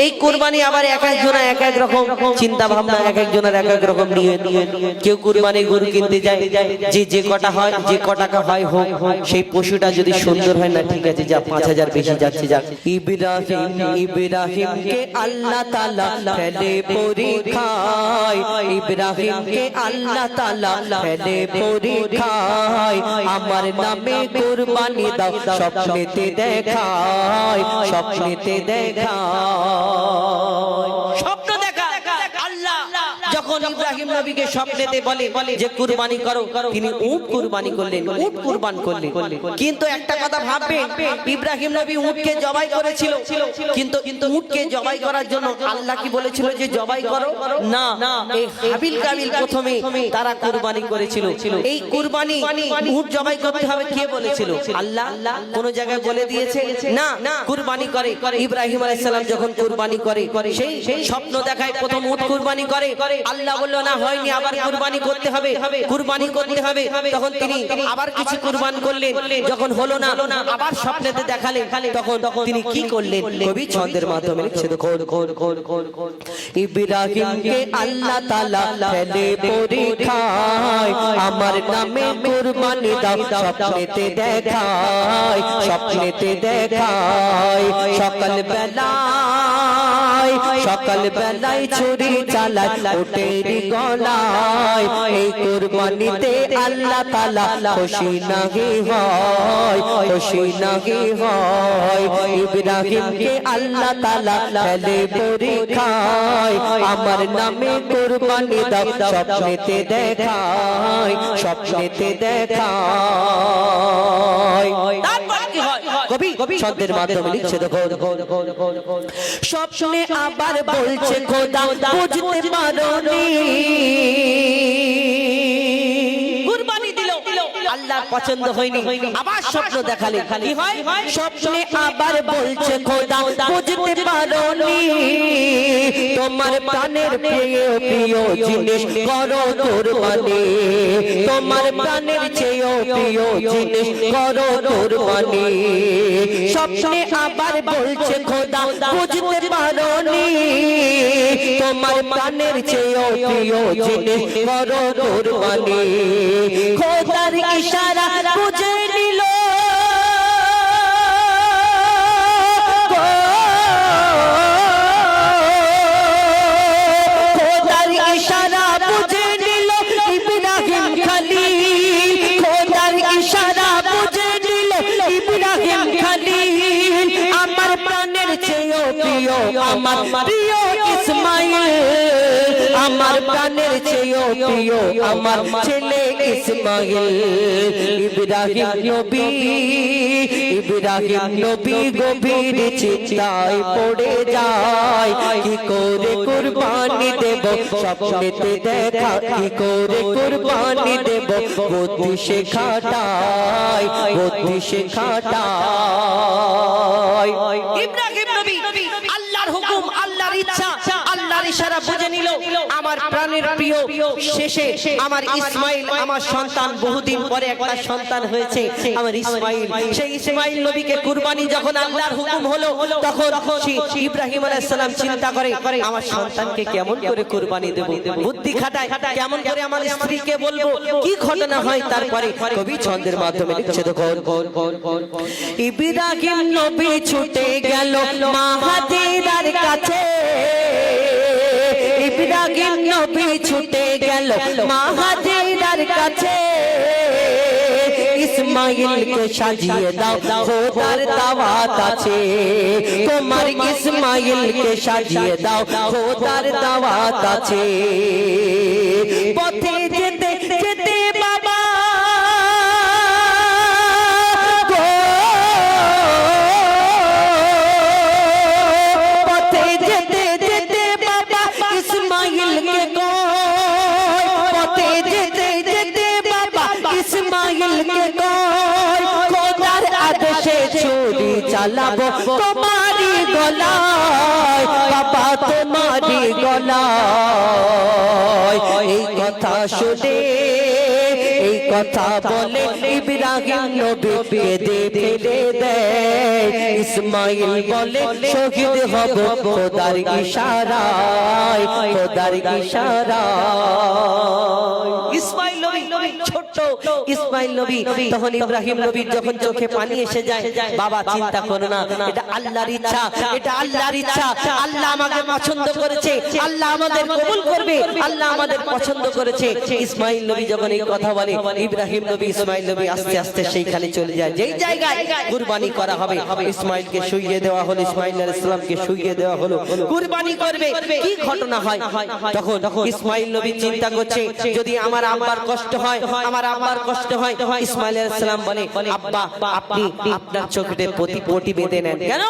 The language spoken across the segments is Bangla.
এই কুরবানি আবার এক একজনের এক এক রকম চিন্তা ভাবনা, এক একজনের এক এক রকম নিয়ে কেউ কুরবানি গরু কিনতে যায় যে কটা হয়, যে কটাকা হয় হোক, সেই পশুটা যদি সুন্দর হয় না ঠিক আছে, যা 5000 বেশি যাচ্ছে যাক। ইব্রাহিমকে আল্লাহ তাআলা ফেলে পরীক্ষায়, ইব্রাহিমকে আল্লাহ তাআলা ফেলে পরীক্ষায়, আমার নামে কুরবানি দাও স্বপ্নেতে দেখায়, স্বপ্নেতে দেখায়, স্বপ্ন দেখা। আল্লাহ যখন ইব্রাহিম নবীকে স্বপ্নেতে বলে যে কুরবানি করো, তিনি উট কুরবানি করলেন, উট কুরবান করলেন। কিন্তু একটা কথা ভাববেন, ইব্রাহিম নবী উটকে জবাই করেছিল, কিন্তু উটকে জবাই করার জন্য আল্লাহ কি বলেছিল যে জবাই করো না, এই হাবিল কাবিল প্রথমে তারা কুরবানি করেছিল। এই কুরবানি উট জবাই করতে হবে কে বলেছিল? আল্লাহ কোন জায়গায় বলে দিয়েছে না কুরবানি করে। ইব্রাহিম আলাইহিস সালাম যখন কুরবানি করে, সেই স্বপ্ন দেখায় প্রথম উট কুরবানি করে। আল্লাহ বলল না হয়নি, আবার কুরবানি করতে হবে, কুরবানি করতে হবে। তখন তিনি আবার কিছু কুরবান করলেন, যখন হলো না আবার স্বপ্নেতে দেখালেন, তখন তিনি কি করলেন? কবি ছন্দের মাধ্যমে লিখছে দেখো, ইব্রাহিমকে আল্লাহ তাআলা ফেলে পরীক্ষায়, আমার নামে কুরবানি দাও স্বপ্নেতে দেখায়, স্বপ্নেতে দেখায়, সকাল বেলায় ছুরি চালায় উটের গলায়, এই কুরবানিতে আল্লাহ তাআলা খুশি নাহি হয়, খুশি নাহি হয়। ইব্রাহিমকে আল্লাহ তাআলা ফেলে পরীক্ষায়, আমার নামে কুরবানি দাও স্বপ্নেতে দেখায়, স্বপ্নেতে দেখায়। তারপর কি হয়? কবি শব্দের মাধ্যমে লিখছে দেখো, স্বপ্নে আবার বলছে খোদা বুঝতে পারোনি, কুরবানি দিল আল্লাহর পছন্দ হয়নি, আবার স্বপ্ন দেখালে কি হয়? স্বপ্নে আবার বলছে খোদা বুঝতে পারোনি, তোমার প্রাণের প্রিয় প্রিয় জিনিস করো কুরবানি, তোমার প্রাণের চেয়ে প্রিয় জিনিস করো কুরবানি। স্বপ্নে আবার বলছে খোদা বুঝতে পারোনি, তোমার প্রাণের চেয়ে প্রিয় জিনিস করো কুরবানি। খোদার ইশারা বুঝে নিল, খোদার ইশারা বুঝে নিল ইব্রাহিম খলিল, খোদার ইশারা বুঝে নিল ইব্রাহিম খলিল, আমার প্রাণের চেয়ে প্রিয় আমার প্রিয় ইসমাইল, আমার প্রাণের চেয়ে প্রিয় আমার ছেলে ইসমাইল। ইব্রাহিম নবী গভীর চিন্তায় পড়ে যায়, কি করে কুরবানি দেব স্বপ্নেতে দেখা, কি করে কুরবানি দেব বুদ্ধি সে খাটায়, বুদ্ধি সে খাটায়। ইব্রাহিম নবী আল্লাহর হুকুম, আল্লাহর ইচ্ছা, আল্লাহর ইশারা বুঝে নিল, আমার প্রাণের প্রিয় শেষে আমার ইসমাইল, আমার সন্তান, বহুদিন পরে একটা সন্তান হয়েছে আমার ইসমাইল। সেই ইসমাইল নবীকে কুরবানি যখন আল্লাহর হুকুম হলো, তখন ইব্রাহিম আলাইহিস সালাম চিন্তা করে আমার সন্তানকে কেমন করে কুরবানি দেব, বুদ্ধি খাটায় কেমন করে আমার স্ত্রীকে বলবো, কি ঘটনা হয়। তারপরে কবি ছন্দের মাধ্যমে লিখছে দেখো, ইব্রাহিম নবী ছুটে গেল মা হাজেরার কাছে, ইব্রাহিম নবী ছুটে গেল মা হাজেরার কাছে, ইসমাইলকে সাজিয়ে দাও খোদার দাওয়াত আছে, তোমার ইসমাইলকে সাজিয়ে দাও খোদার দাওয়াত আছে। পথে যেতে যেতে বাবা চালাবো তোমারি গলায়, বাবা তোমারি গলায়। এই কথা শুনে কথা বলে ইব্রাহিম নবী কেঁদে ফেলে দেয় ইসমাইল বলে শহীদ হব খোদার ইশারায় খোদার ইশারায় ইসমাইল নবী ছোট ইসমাইল নবী তখন ইব্রাহিম নবীর যখন চোখে পানি এসে যায় বাবা চিন্তা করো না এটা আল্লাহর ইচ্ছা এটা আল্লাহর ইচ্ছা আল্লাহ আমাকে পছন্দ করেছে আল্লাহ আমাদের কবুল করবে আল্লাহ আমাদের পছন্দ করেছে ইসমাইল নবী যখন এই কথা বলে ইব্রাহিম নবী ইসমাইল নবী আস্তে আস্তে সেইখানে চলে যায় যেই জায়গায় কুরবানি করা হবে ইসমাইলকে শুইয়ে দেওয়া হলো ইসমাইল আলাইহিস সালামকে শুইয়ে দেওয়া হলো কুরবানি করবে কি ঘটনা হয় তখন ইসমাইল নবী চিন্তা করছে যদি আমার আব্বার কষ্ট হয় আমার আব্বার কষ্ট হয় ইসমাইল আলাইহিস সালাম বলে আব্বা আপনি আপনার চোখে পটি বেঁধে নেন কেন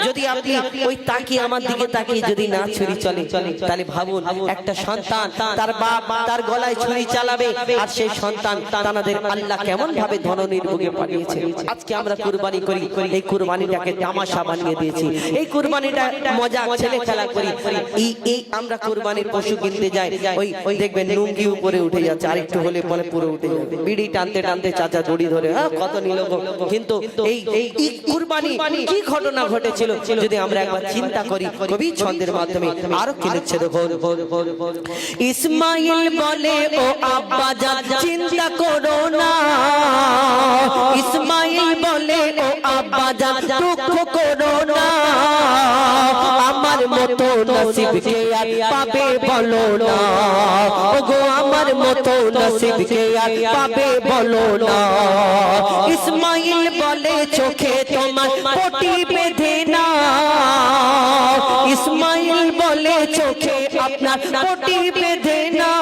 যদি আপনি ওই তাকিয়ে আমার দিকে তাকিয়ে যদি না ছুরি চলে তাহলে ভাবুন একটা সন্তান তার বাপ তার গলায় ছুরি চালাবে আর সেই সন্তান তাদের আল্লাহ কেমন ভাবে ধননির্ভোগে পাঠিয়েছে আজকে আমরা কুরবানি করি এই কুরবানিটাকে তামাশা বানিয়ে দিয়েছি এই কুরবানিটা মজা ছেলে খেলা করি এই আমরা কুরবানির পশু কিনতে যাই ওই দেখবেন লুঙ্গি উপরে উঠে যাচ্ছে আরেকটু হলে বলে পুরো উঠে যাবে বিড়ি টানতে টানতে চাচা দড়ি ধরে কত নিল কিন্তু এই কুরবানি কি ঘটনা ঘটেছিল যদি আমরা একবার চিন্তা করি কবি ছন্দের মাধ্যমে আরো কি লিখছে দেখো ইসমাইল বলে ও আব্বা জান চিন্তা করো না ইসমাইল বলে ও আব্বা জান দুঃখ করো না আমার মতো নসিবকে আর পাবে বলো না ওগো আমার মতো নসিবকে আর পাবে বলো না ইসমাইল বলে চোখে তোমার পটি বেঁধে না ইসমাইল বলে চোখে আপনার পটি বেঁধে না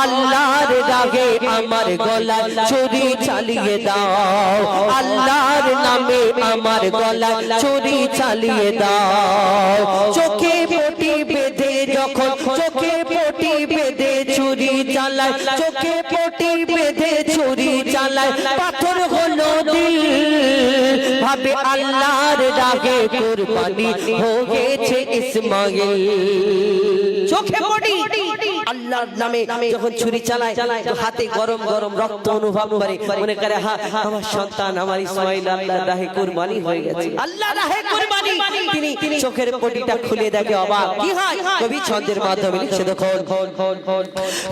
আল্লাহর রাগে আমার গলা ছুরি চালিয়ে দাও আল্লাহর নামে আমার গলা ছুরি চালিয়ে দাও চোখে পটি বেঁধে যখন চোখে পটি বেঁধে ছুরি চালায় চোখে পটি বেঁধে ছুরি চালায় পাথর হলো দিল ভাবে আল্লাহর রাগে কুরবানি হয়েছে ইসমাইল চোখে পটি আল্লাহর নামে যখন ছুরি চালায় হাতে গরম গরম রক্ত অনুভব করে মনে করে আমার সন্তান আমার ইসমাইল আল্লাহর রাহে কুরবানি হয়ে গেছে আল্লাহর রাহে কুরবানি তিনি চোখের পটিটা খুলে দেখে অবাক কি হয় কবি ছন্দের মাধ্যমে লিখছে দেখো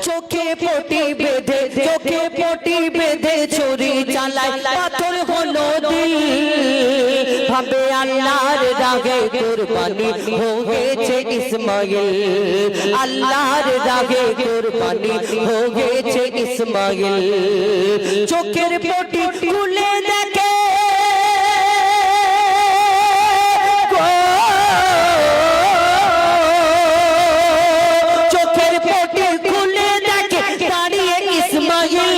চোখে পটি বেঁধে ছুরি চালায় পাথর হলো দিল ভাবে আল্লাহর রাগে কুরবানি হয়েছে ইসমাইল আল্লাহর রাগে কুরবানি হয়েছে ইসমাইল চোখের পটি খুলে দেখে চোখের পটি খুলে দেখে দাঁড়িয়ে ইসমাইল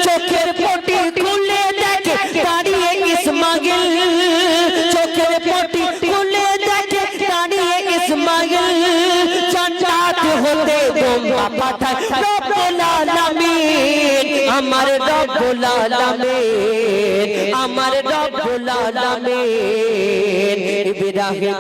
চোখের পটি খুলে দেখে দাঁড়িয়ে ইসমাইল চোখের পটি খুলে দেখে দাঁড়িয়ে ইসমাইল জান্নাত হতে বোমা পাঠায় রব্বুল আলামিন আমার রব্বুল আলামিন আমার রব্বুল আলামিন ইব্রাহিম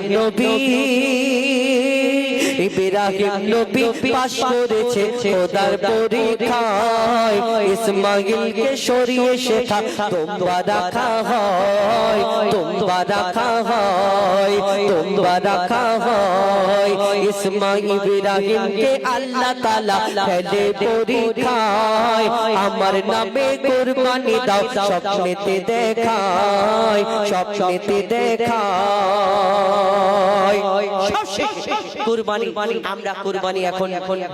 নবী পাশ করেছে খোদার পরীক্ষায় ইসমাইলকে সরিয়ে শেখা তোমরা রাখা হয় তোমরা রাখা হয় তোমরা রাখা হয় ইসমাইল ইব্রাহিমকে আল্লাহ তাআলা ফেলে পরীক্ষায় আমার নামে কুরবানি দাও স্বপ্নেতে দেখায় স্বপ্নেতে দেখায় কুরবানি আমরা কুরবানি এখন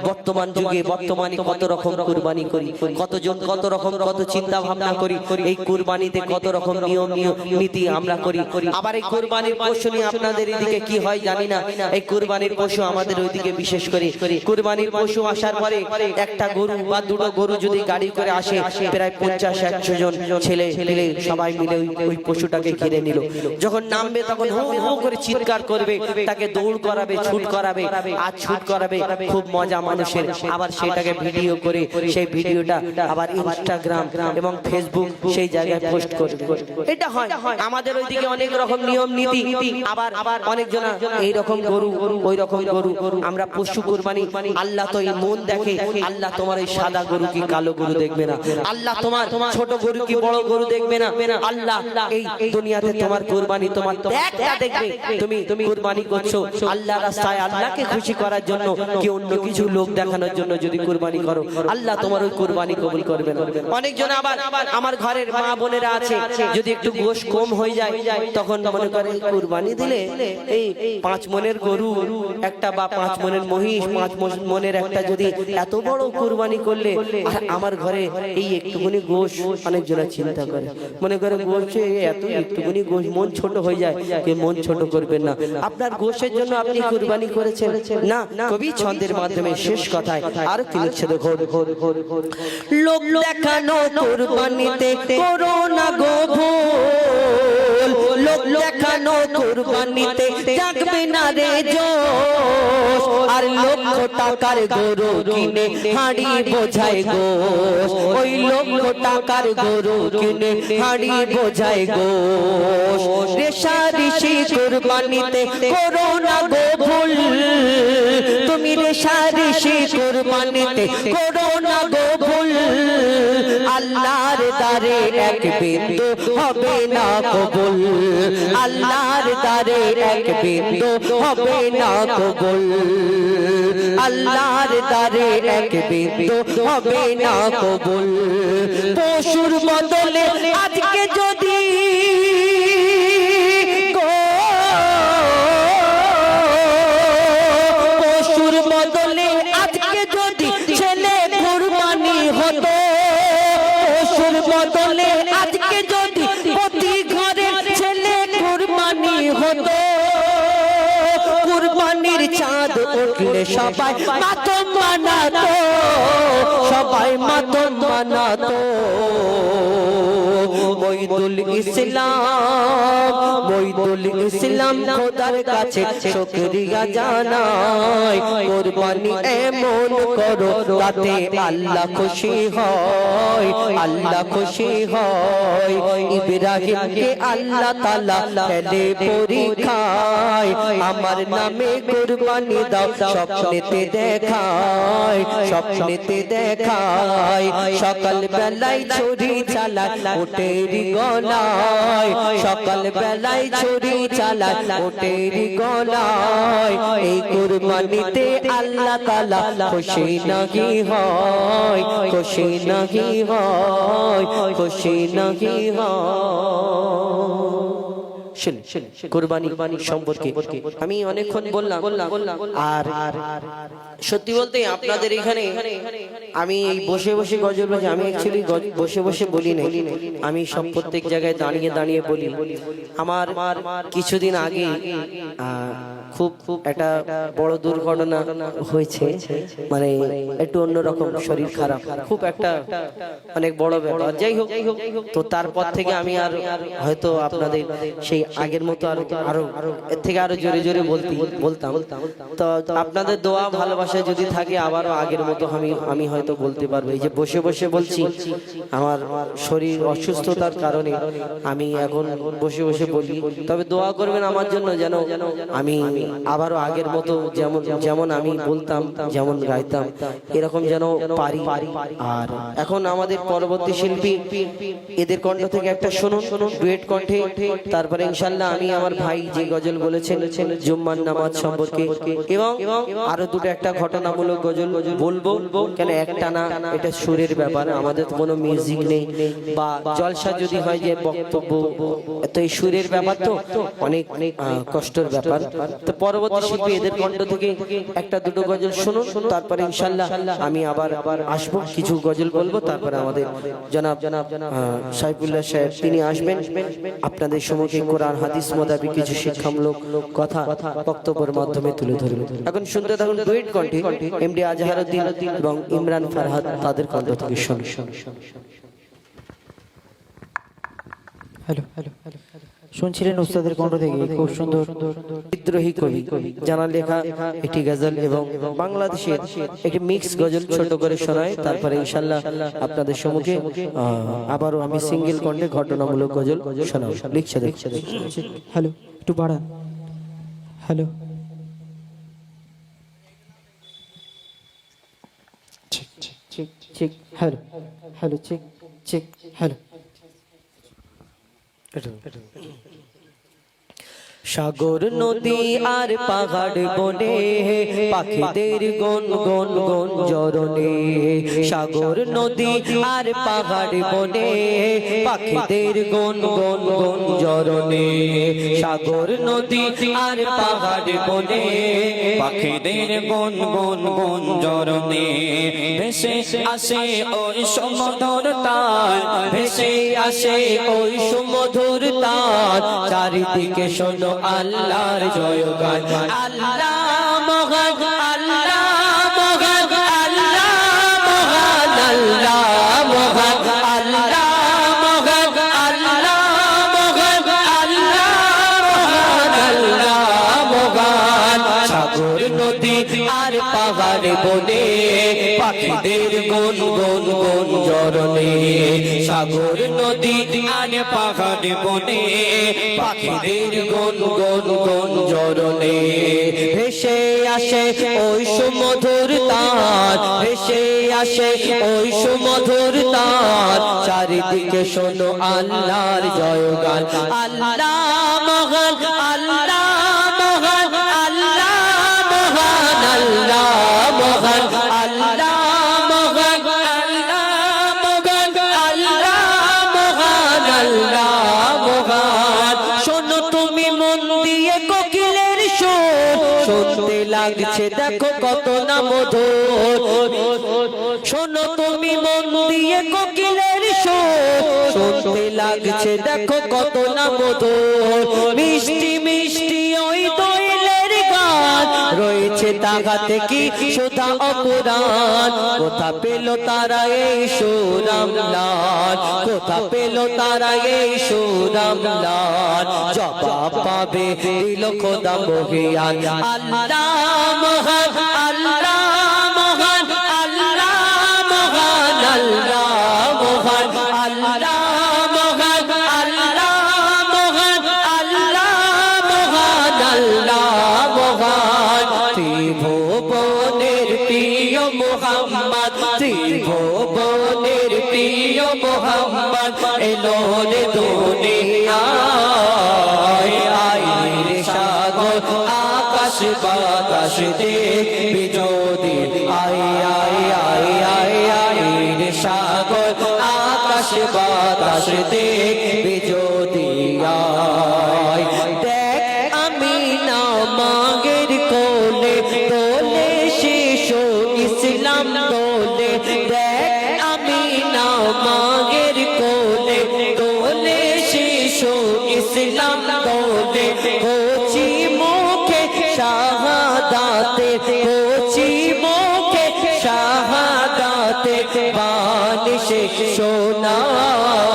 বর্তমান যুগে বর্তমানে কত রকম কুরবানি করি কতজন কত রকম কত চিন্তা ভাবনা করি এই কুরবানিতে কত রকম নিয়ম নীতি আমরা করি আবার এই কুরবানির পশু নিয়ে আপনাদের এদিকে কি হয় জানি না এই কুরবানির পশু আমাদের ওইদিকে বিশেষ করে কুরবানির পশু আসার পরে একটা গরু বা দুটো গরু যদি গাড়ি করে আসে প্রায় 50-100 জন ছেলে সবাই মিলে ওই পশুটাকে ঘিরে নিল যখন নামবে তখন হো হো করে চিৎকার করবে তাকে দৌড় করাবে শুট করাবে, আজ শুট করাবে, খুব মজা মানুষের, আবার সেটাকে ভিডিও করে সেই ভিডিওটা আবার ইনস্টাগ্রাম এবং ফেসবুক সেই জায়গায় পোস্ট করবে। এটা হয় আমাদের ওইদিকে অনেক রকম নিয়ম নীতি, আবার অনেকজন এই রকম গরু ওই রকম গরু। আমরা পশু কুরবানি, আল্লাহ তো এই মন দেখে, আল্লাহ তোমার এই সাদা গরু কি কালো গরু দেখবে না, আল্লাহ তোমার ছোট গরু কি বড় গরু দেখবে না, আল্লাহ এই দুনিয়াতে তোমার কুরবানি তোমার একটা দেখবে। তুমি কুরবানি করছো আল্লাহ রাস্তায়, আল্লাহকে খুশি করার জন্য কি অন্য কিছু লোক দেখানোর জন্য যদি কুরবানি করো, আল্লাহ তোমার ওই কুরবানি কবুল করবে না। অনেকজন আবার আমার ঘরের মা বোনেরা আছে, যদি একটু গোশ কম হয়ে যায় তখন মনে করে কুরবানি দিলে এই 5 মনের গরু একটা বা 5 মনের মহিষ, 5 মনের একটা যদি এত বড় কুরবানি করলে আমার ঘরে এই একটুখানি গোশ, অনেকজনা চিন্তা করে মনে করে গোশে এত একটুখানি গোশ মন ছোট হয়ে যায়, কে মন ছোট করবেন না। আপনার গোশের জন্য আপনি কুরবানি করেছেন না। কবি ছন্দের মাধ্যমে শেষ কথায় আর কি লিখছে দেখো, লোক দেখানো কুরবানিতে করো না গো ভুল, লোক দেখানো কুরবানিতে জাগবে না রে জোশ, আর লক্ষ টাকার গরু কিনে হাড়ি বোঝায় গোশ, ওই লক্ষ টাকার গরু কিনে হাড়ি বোঝায় গোশ, রেশারেশি কুরবানিতে করো না গো ভুল, তুমি রেশারেশি কুরবানিতে করো না গো ভুল, আল্লাহর দারে এক বিন্দু হবে না কবুল, আল্লাহর দারে এক বিন্দু হবে না কবুল, আল্লাহর দারে এক বিন্দু হবে না কবুল। পশুর বদলে আজকে যদি পশুর বদলে আজকে যদি ছেলে কুরবানি হতো, পশুর বদলে আজকে যদি প্রতি ঘরে ছেলে কুরবানি হতো, কুরবানির চাঁদ উঠলে সবাই মাতম মানাতো, সবাই মাতম মানাতো। মঈদুল ইসলাম, মঈদুল ইসলাম খোদার কাছে শুকরিয়া জানাই, কুরবানি এমন করো তাতে আল্লাহ খুশি হয়, আল্লাহ খুশি হয়। ইব্রাহিমকে আল্লাহ তাআলা ফেলে পরীক্ষায়, আমার নামে কুরবানি দাও স্বপ্নেতে দেখায়, স্বপ্নেতে দেখায়। সকাল বেলায় ছুরি চালায় ওটেরি গলায়, সকাল বেলায় ছুরি চালায় ওটেরি গলায়, এই কুরবানিতে আল্লাহ তাআলা খুশি নাহি হয়, খুশি নাহি হয়, খুশি নাহি হয়। কুরবানি সম্পর্কে আমি অনেকক্ষণ বললাম, আর সত্যি বলতে আপনাদের এখানে আমি বসে বসে গজল বলছি, আমি অ্যাকচুয়ালি বসে বসে বলি না, আমি সব প্রত্যেক জায়গায় দাঁড়িয়ে দাঁড়িয়ে বলি। আমার কিছুদিন আগে খুব একটা বড় দুর্ঘটনা হয়েছে, মানে একটু অন্যরকম, শরীর খারাপ, খুব একটা অনেক বড় ব্যাপার। যাই হোক, তো তারপর থেকে আমি আর হয়তো আপনাদের সেই আগের মতো আরো এর থেকে আরো জোরে জোরে বলতাম। তো আপনাদের দোয়া ভালোবাসা যদি থাকে আবারও আগের মতো আমি হয়তো বলতে পারবো। এই যে বসে বসে বলছি, আমার শরীর অসুস্থতার কারণে আমি এখন বসে বসে বলি, তবে দোয়া করবেন আমার জন্য যেন আমি আবারও আগের মতো যেমন আমি বলতাম, যেমন গাইতাম, এরকম যেন পারি। আর এখন আমাদের পরবর্তী শিল্পী এদের কণ্ঠ থেকে একটা শুনুন ডুয়েট কণ্ঠে, তারপরে ইনশাআল্লাহ আমি আমার ভাই যে গজল বলেছেন জুম্মার নামাজ সম্পর্কে, এবং আরো দুটো একটা ঘটনামূলক গজল বলবো, কেন একটা না, এটা সুরের ব্যাপার, আমাদের তো কোনো মিউজিক নেই বা জলসা যদি হয় যে বক্তব্য, তো এই সুরের ব্যাপার তো অনেক কষ্টের ব্যাপার। তো পরবর্তী শিল্পী এদের কণ্ঠ থেকে একটা দুটো গজল শুনুন, তারপরে ইনশাআল্লাহ আমি আবার আসবো, কিছু গজল বলবো, তারপরে আমাদের জনাব সাইফুল্লাহ সাহেব তিনি আসবেন, আপনাদের সম্মুখে কোরআন হাদিস মোতাবেক কিছু শিক্ষামূলক কথা বক্তব্যের মাধ্যমে তুলে ধরবেন। এখন শুনতে থাকুন ডুয়েট কণ্ঠে এমডি আজহারউদ্দিন এবং ইমরান ফারহাদ, তাদের কণ্ঠ থেকে শুনুন। হ্যালো হ্যালো হ্যালো শুনছিলেন উস্তাদের কণ্ঠ থেকে খুব সুন্দর বিদ্রোহী কবি জানা লেখা একটি গজল এবং বাংলাদেশের একটি মিক্স গজল ছোট করে শোনায়। তারপরে ইনশাল্লাহ আপনাদের সম্মুখে আবারও আমি সিঙ্গেল কণ্ঠে ঘটনামূলক গজল শোনাব। লিখছে দেখছে। হ্যালো, একটু বাড়ান। হ্যালো, ঠিক ঠিক ঠিক ঠিক। হ্যালো হ্যালো, ঠিক ঠিক। হ্যালো। সাগর নদী আর পাহাড় বনে পাখিদের গন গন গন জরনে। সাগর নদী আর পাহাড় বনে পাখিদের গন গন গন জরনে। সাগর নদী আর পাহাড় বনে পাখিদের গন গন গন জরনে। ভেসে আসে ওই সমুদ্র তার, ভেসে আসে ওই সমুদ্র তার। চারিদিকে শোনো আল্লাহর জয়গান। আল্লাহ মহান, আল্লাহ মহান, আল্লাহ মহান, আল্লাহ মহান, আল্লাহ মহান, আল্লাহ মহান, আল্লাহ মহান, আল্লাহ মহান। সাগর নদী আর পাহাড় বনে পাখিদের গন গন গন জরনে। সাগর নদী আর পাহাড় বনে পাখিদের গন গন গন জরনে। ভেসে আসে ওই সুমধুর তার, ভেসে আসে ওই সুমধুর তার। চারিদিকে শোনো আল্লাহর জয়গান। আল্লাহ মহান, আল্লাহ মহান, আল্লাহ মহান, আল্লাহ মহান, আল্লাহ মহান, আল্লাহ মহান, আল্লাহ মহান, আল্লাহ মহান। শোনো তুমি মন দিয়ে কোকিলের সুর, শুনতে লাগছে দেখো কত না মধুর। শোনো তুমি মন দিয়ে কোকিলের সুর, শুনতে লাগছে দেখো কত না মধুর। মিষ্টি মিষ্টি ওই দোয়েলের গান, রয়েছে তাহাতে কি সুধা অপুরাণ। কোথা পেল তারা এই সুরামলাল, কোথা পেল তারা এই সুরামলাল। জবাব পাবে দিল খোদা মহিয়ান। আল্লাহ মহান, আল্লাহ মহান, আল্লাহ মহান, আল্লাহ মহান, আল্লাহ মহান, আল্লাহ মহান, আল্লাহ মহান, আল্লাহ মহান। ত্রিভুবনের প্রিয় মুহাম্মদ, ত্রিভুবনের প্রিয় মুহাম্মদ এলো রে দুনিয়ায়। আয় রে সাগর আকাশ বাতাস দেখবি যদি, আয় আয় আয় আয় আয় রে সাগর আকাশ বাতাস দেখবি যদি। আয় দেখ আমি না মাগের কোলে দোলে শিশু ইসলাম দোলে। দেখ আমি না মাগের কোলে দোলে শিশু ইসলাম দোলে। কচি মুখে শাহাদাতে, কচি মুখে শাহাদাতে বানিশে শোনায়।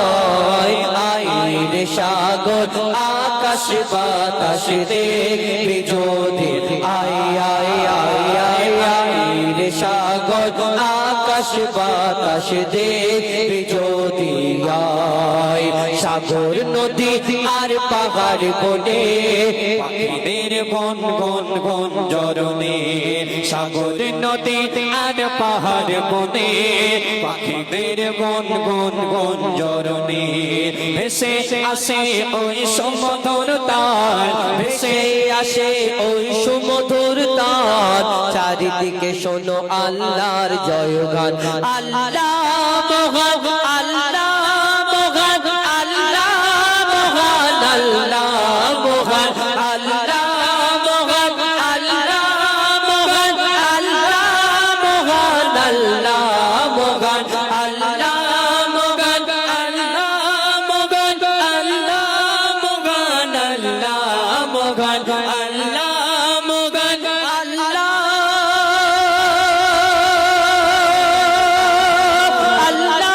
আয় রে সাগর আকাশ বাতাস দেখবি যদি, আয় আয় আয় আয় আয় রে সাগর আকাশ বাতাস দেখবি যদি। আয় সাগর নদী আর পাহাড় বনে পাখিদের গন গন গন জরনে। সাগর নদী আর পাহাড় বনে পাখিদের গন গন গন জরনে। ভেসে আসে ওই সমুদ্র তার, ভেসে আসে ওই সমুদ্র তার। চারিদিকে শোনো আল্লাহর জয়গান। আল্লাহ মহান, আল্লাহ মহান, আল্লাহ মহান, আল্লাহ মহান, আল্লাহ মহান, আল্লাহ মহান, আল্লাহ মহান, আল্লাহ মহান, আল্লাহ মহান, আল্লাহ মহান, আল্লাহ মহান, আল্লাহ মহান, আল্লাহ মহান, আল্লাহ আল্লাহ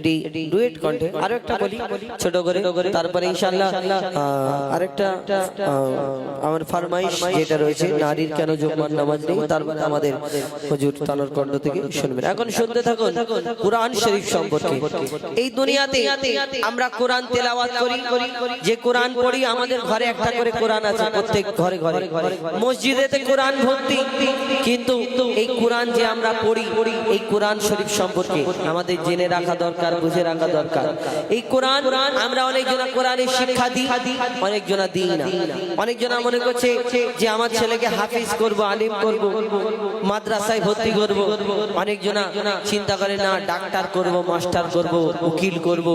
এটি ডুয়েট কণ্ঠে আরো একটা বলি ছোট করে, তারপরে ইনশাআল্লাহ আরেকটা আমার ফরমাইশ যেটা রয়েছে, নারীর কেন জুম্মার নামাজ নেই, তারপরে আমাদের হুজুর তানোর কণ্ঠ থেকে শুনবেন। এখন শুনতে থাকুন কুরআন শরীফ সম্পর্কে। এই দুনিয়াতে আমরা কোরআন তেলাওয়াত করি, যে কোরআন পড়ি, আমাদের ঘরে একটা করে কোরআন আছে, প্রত্যেক ঘরে ঘরে, মসজিদেতে কোরআন ভর্তি, কিন্তু এই কোরআন যে আমরা পড়ি, এই কোরআন শরীফ সম্পর্কে আমাদের জেনে রাখা দরকার, বুঝে রাখা দরকার। এই কোরআন আমরা অনেকজনা কোরআনের শিক্ষা দিই, অনেকজনা দিই না। অনেকজনা মনে করছে যে আমার ছেলেকে হাফিজ করব, আলিম করব, মাদ্রাসায় ভর্তি করব। অনেকজনা চিন্তা করে না ডাক্তার করব, মাস্টার করব, উকিল করব,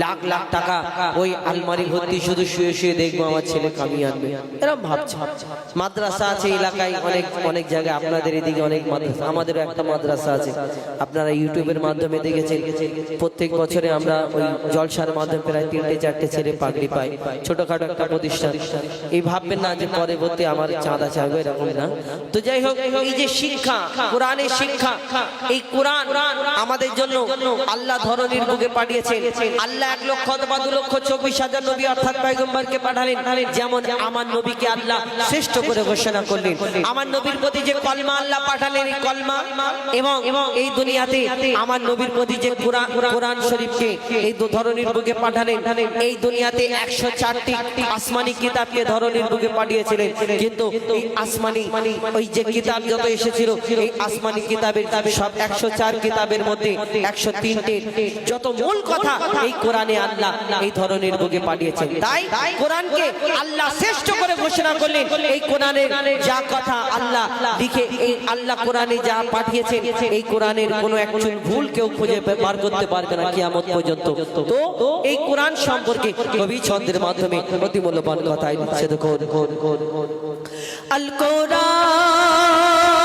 লাখ লাখ টাকা ওই আলমারি ভর্তি শুধু শুয়ে শুয়ে দেখবো আমার ছেলে কামিয়ে আনবে, এরকম ভাবছে। মাদ্রাসা আছে এলাকায় অনেক অনেক জায়গায়, আপনাদের এদিকে অনেক মাদ্রাসা, আমাদেরও একটা মাদ্রাসা আছে, আপনারা ইউটিউবের মাধ্যমে দেখেছেন। প্রত্যেক বছরে আমরা ওই জলসার মাধ্যমে প্রায় 3-4 ছেলে পাগড়ি পাই, ছোটখাটো একটা প্রতিষ্ঠান। এই ভাববেন না যে পরবর্তী আমার চাঁদা চাইবে, এরকম না। তো যাই হোক, এই যে শিক্ষা, কোরআনের শিক্ষা, এই কোরআন আমাদের জন্য আল্লাহ ধরনীর বুকে পাঠিয়েছেন। আল্লাহ 1,02,24,000 নবী অর্থাৎ পয়গম্বরকে পাঠালেন। যেমন আমার নবীকে আল্লাহ শ্রেষ্ঠ করে ঘোষণা করলেন, আমার নবীর প্রতি যে কলমা আল্লাহ পাঠালেন, এই কলমা, এবং এই দুনিয়াতে আমার নবীর প্রতি যে কোরআন শরীফকে এই ধরনীর বুকে পাঠালেন। এই দুনিয়াতে 104টি আসমানি কিতাবকে ধরনীর বুকে পাঠিয়েছিলেন, কিন্তু এই আসমানি ওই যে কিতাব যত এসেছিল, এই আসমানি কিতাবের সব 104 কিতাবের মধ্যে 103টে যত মূল কথা এই কোরআনে আল্লাহ এই ধরনের বুকে পাঠিয়েছেন। তাই কোরআনকে আল্লাহ শ্রেষ্ঠ করে ঘোষণা করলেন। এই কোরআনের যা কথা আল্লাহ লিখে, এই আল্লাহ কোরআনে যা পাঠিয়েছেন, এই কোরআনের কোনো এক চুল ভুল কেউ খুঁজে বার করতে পারবে না কিয়ামত পর্যন্ত। তো এই কোরআন সম্পর্কে কবি ছন্দের মাধ্যমে অতি মূল্যবান কথাই লিখছে। দেখো, আল কোরআন